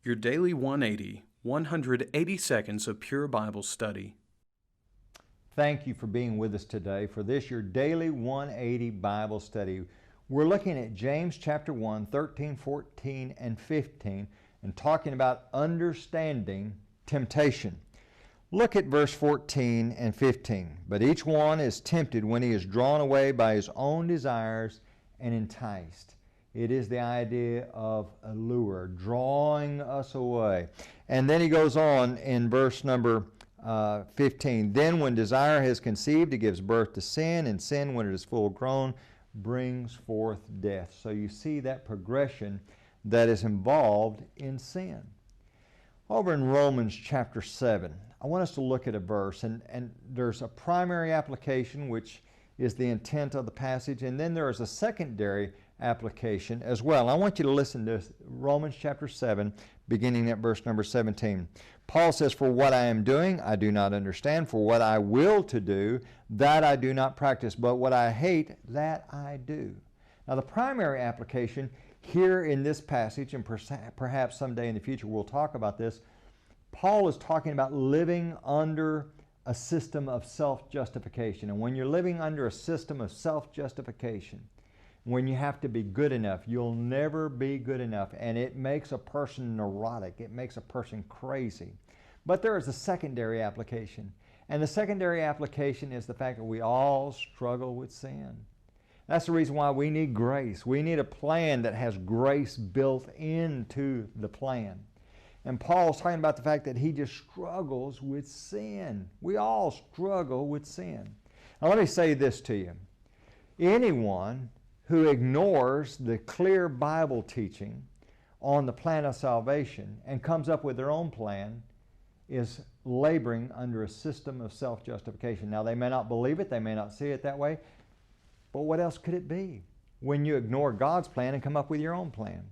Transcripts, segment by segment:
Your Daily 180, 180 seconds of pure Bible study. Thank you for being with us today for this, your Daily 180 Bible study. We're looking at James chapter 1, 13, 14, and 15, and talking about understanding temptation. Look at verse 14 and 15. But each one is tempted when he is drawn away by his own desires and enticed. It is the idea of a lure, drawing us away. And then he goes on in verse number 15. Then when desire has conceived, it gives birth to sin, and sin, when it is full grown, brings forth death. So you see that progression that is involved in sin. Over in Romans chapter 7, I want us to look at a verse, and there's a primary application, which is the intent of the passage, and then there is a secondary application as well. I want you to listen to Romans chapter 7, beginning at verse number 17. Paul says, "For what I am doing, I do not understand. For what I will to do, that I do not practice. But what I hate, that I do." Now, the primary application here in this passage, and perhaps someday in the future we'll talk about this, Paul is talking about living under a system of self-justification. And when you're living under a system of self-justification, when you have to be good enough, you'll never be good enough. And it makes a person neurotic. It makes a person crazy. But there is a secondary application. And the secondary application is the fact that we all struggle with sin. That's the reason why we need grace. We need a plan that has grace built into the plan. And Paul's talking about the fact that he just struggles with sin. We all struggle with sin. Now let me say this to you. Anyone who ignores the clear Bible teaching on the plan of salvation and comes up with their own plan is laboring under a system of self-justification. Now they may not believe it, they may not see it that way, but what else could it be when you ignore God's plan and come up with your own plan?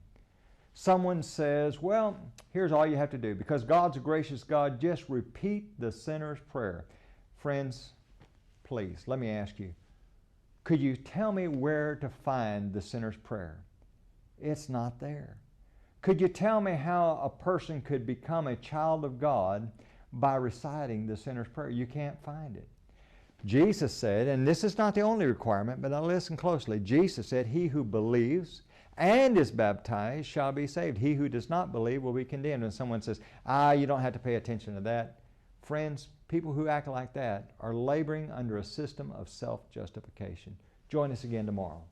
Someone says, well, here's all you have to do. Because God's a gracious God, just repeat the sinner's prayer. Friends, please, let me ask you, could you tell me where to find the sinner's prayer? It's not there. Could you tell me how a person could become a child of God by reciting the sinner's prayer? You can't find it. Jesus said, and this is not the only requirement, but now listen closely. Jesus said, "He who believes and is baptized shall be saved. He who does not believe will be condemned." And someone says, you don't have to pay attention to that. Friends, people who act like that are laboring under a system of self-justification. Join us again tomorrow.